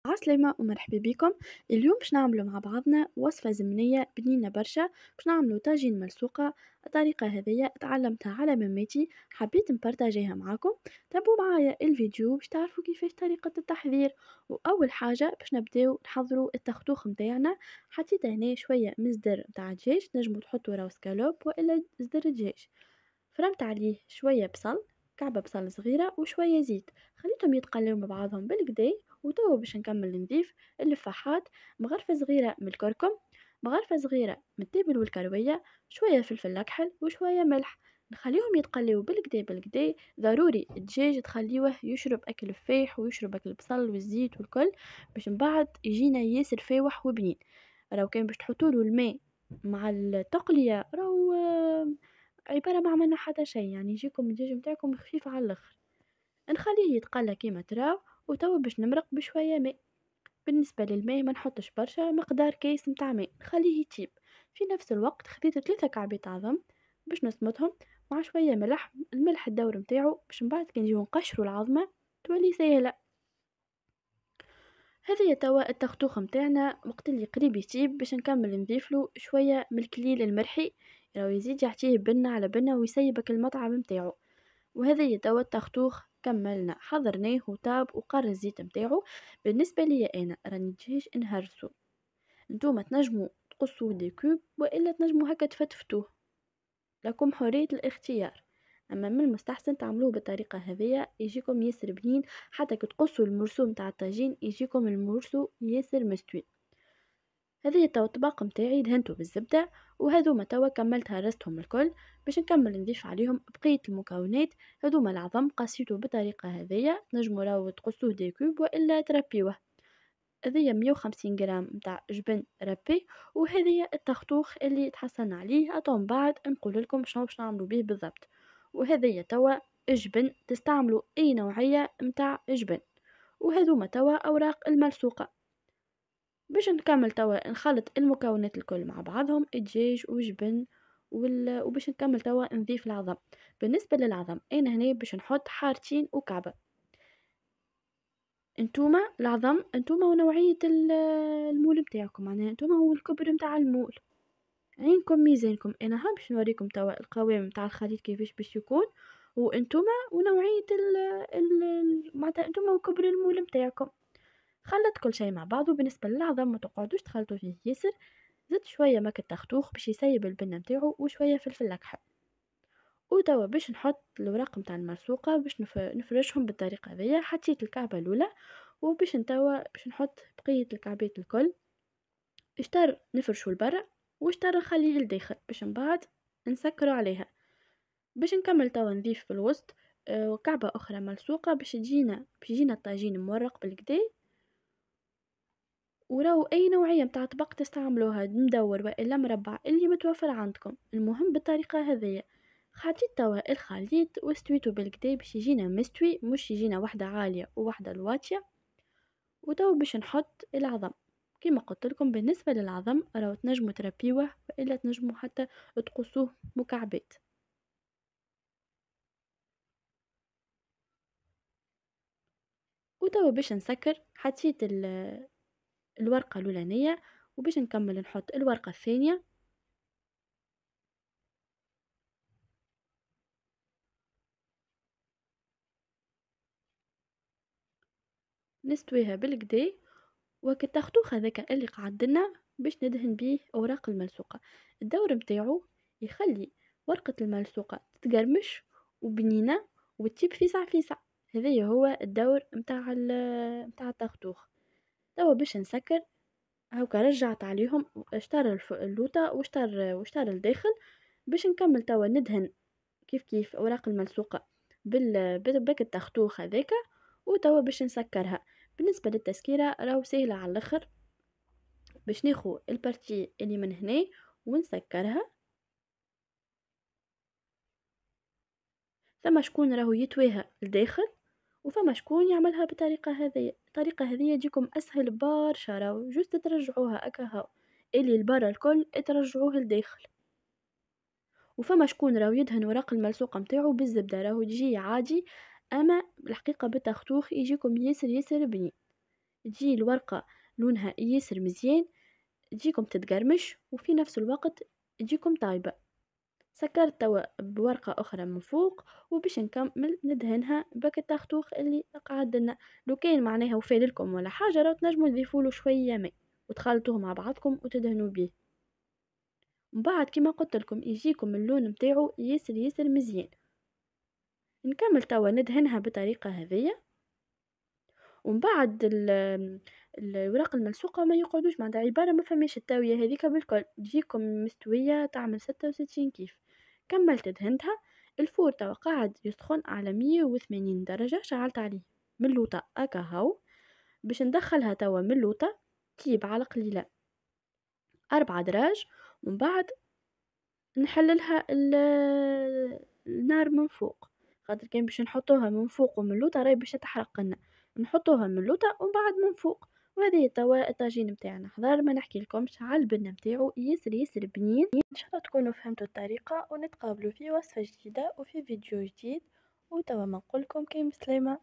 عسلامة ومرحبا بكم. اليوم باش نعملو مع بعضنا وصفة زمنية بنينة برشا. باش نعملو طاجين ملسوقة. الطريقة هذيا تعلمتها على مماتي، حبيت نبارطاجيها معاكم. تابعوا معايا الفيديو باش تعرفوا كيفاش طريقة التحضير. واول حاجة باش نبداو نحضروا التختوخ متاعنا. حطيت هنا شوية من صدر متاع دجاج، نجمو تحطوا راو سكالوب والا صدر دجاج. فرمت عليه شوية بصل، كعبة بصل صغيرة وشوية زيت، خليتهم يتقلوا مع بعضهم بالكدا. وتوا باش نكمل نضيف اللفاحات، مغرفة صغيرة من الكركم، مغرفة صغيرة من التابل والكروية، شوية فلفل أكحل وشوية ملح. نخليهم يتقلوا بالكدا بالكدا. ضروري الدجاج تخليوه يشرب أكل الفيح ويشرب أكل البصل والزيت والكل، باش من بعد يجينا ياسر فاوح وبنين. راهو كان باش تحطوله الماء مع التقلية راهو عبارة ما عملنا حتى شيء، يعني يجيكم الدجاج متاعكم خفيف على الاخر. نخليه يتقلى كيما تراو. وتوا باش نمرق بشوية ماء. بالنسبة للماء ما نحطش برشا، مقدار كيس متاع ماء نخليه يطيب. في نفس الوقت خديت 3 كعبات عظم باش نسمطهم مع شوية ملح. الملح الدور متاعو باش من بعد كي نجيو نقشرو العظمة تولي ساهلة. هذه توا التختوخ متاعنا، وقت اللي قريب يطيب باش نكمل نضيفلو شوية من الكليل المرحي، راهو يزيد يعطيه بنة على بنة ويسيبك المطعم متاعو. وهذه توا التختوخ كملنا حضرناه وطاب وقر الزيت متاعو. بالنسبة لي أنا راني دجاج نهرسو، نتوما تنجموا تقصوه دي كوب والا تنجموا هكا تفتفتوه، لكم حرية الاختيار. اما من المستحسن تعملوه بالطريقة هذيا، يجيكم ياسر بنين. حتى كتقصوا المرسوم متاع الطاجين يجيكم المرسو ياسر مستوي. هذه توا الطباق متاعي دهنته بالزبدة، وهذوما توا كملت هرستهم الكل. باش نكمل نضيف عليهم بقية المكونات. هذوما العظم قسيته بالطريقة هذيا، تنجموا راهو تقصوه دي كوب والا تربيوه. هذيا 150 جرام متاع جبن ربي. وهذه التختوخ اللي تحصلنا عليه. أتون بعد نقول لكم شنو باش نعملوا به بالضبط. وهذيا توا جبن، تستعملوا اي نوعية متاع جبن. وهذوما توا اوراق الملصوقة. باش نكمل توا نخلط المكونات الكل مع بعضهم، الدجاج وجبن وباش نكمل توا نضيف العظم. بالنسبة للعظم انا هنا باش نحط حارتين وكعبة. انتوما العظم انتوما ونوعية المول متاعكم، معناها انتوما هو الكبر متاع المول، عينكم ميزانكم. انا ها باش نوريكم توا القوام متاع الخليط كيفاش باش يكون. وانتوما ونوعية معناتها انتوما وكبر المول متاعكم. خلط كل شيء مع بعضه. بالنسبة للعظم ما تقعدوش تخلطوا فيه ياسر. زدت شوية ماك التختوخ باش يسيب البنة متاعو وشوية فلفل أكحل. وتوا باش نحط الوراق متاع المرسوقة باش نفرشهم بالطريقة هذيا. حطيت الكعبة الأولى، وباش باش نحط بقية الكعبات الكل. اشتر نفرشو لبرا واشتر نخليه لداخل باش من بعد نسكرو عليها. باش نكمل توا نضيف في الوسط كعبة أخرى ملصوقة باش يجينا الطاجين مورق بالكدا. وراو اي نوعيه متاع طبق تستعملوها، مدور والا مربع اللي متوفر عندكم، المهم بالطريقه هذيا. حطيت توا الخليط واستويته بالكدا باش يجينا مستوي، مش يجينا واحده عاليه وواحده الواطيه. وتوا باش نحط العظم. كما قلت لكم بالنسبه للعظم راهو تنجموا تربيوه والا تنجموا حتى تقصوه مكعبات. وتوا باش نسكر حطيت الورقه الاولانيه، وباش نكمل نحط الورقه الثانيه. نستويها بالكدا. وكتاخدوه هذاك اللي قعدلنا باش ندهن بيه اوراق الملصوقه. الدور متاعو يخلي ورقه الملصوقه تتقرمش وبنينه وتجيب فيسع فيسع. هذا هو الدور متاع التختوخ. توا باش نسكر. هاكا رجعت عليهم، اشتر اللوطه واشتر الداخل. باش نكمل توا ندهن كيف كيف اوراق الملصوقه بك التختوخ هذاك. وتوا باش نسكرها. بالنسبه للتسكيره راهو سهله على الاخر. باش ناخو البارتي اللي من هنا ونسكرها. ثم شكون راهو يتويها لداخل، وفما شكون يعملها بالطريقه هذه. الطريقه هذه تجيكم اسهل برشا، راهو جوست ترجعوها اكا هاو اللي البرا الكل ترجعوه لداخل. وفما شكون راهو يدهن ورق الملصوقه متاعو بالزبده، راهو تجي عادي. اما الحقيقه بالتختوخ يجيكم ياسر ياسر بنين. تجي الورقة لونها ياسر مزيان، تجيكم تتقرمش وفي نفس الوقت تجيكم طايبة. سكرت توا بورقة أخرى من فوق، وباش نكمل ندهنها بك التختوخ اللي قعد لنا. لو كان معناها وفادلكم ولا حاجة راهو تنجموا تضيفوله شوية ماء وتخلطوه مع بعضكم وتدهنوا بيه. من بعد كيما قلت لكم يجيكم اللون متاعو ياسر ياسر مزيان. نكمل توا ندهنها بطريقة هذية، ومن بعد الوراق الملصوقة ما يقعدوش معناتها عبارة ما فماش التاوية هذيك بالكل، تجيكم مستوية تعمل 66 كيف. كملت دهنتها. الفور توا قاعد يسخن على 180 درجة، شعلت عليه من اللوطة هكا هاو. باش ندخلها توا من اللوطة كيب على قليلة 4 دراج، ومن بعد نحللها النار من فوق، خاطر كان باش نحطوها من فوق ومن اللوطة راهي باش تحرق لنا. نحطوها من اللوطة ومن بعد من فوق. وهذه توا الطاجين متاعنا حضر. ما نحكي لكمش على البنة متاعو ياسر ياسر بنين. ان شاء الله تكونوا فهمتوا الطريقة، ونتقابلوا في وصفة جديدة وفي فيديو جديد. وتوا ما نقولكم كان بسلامة.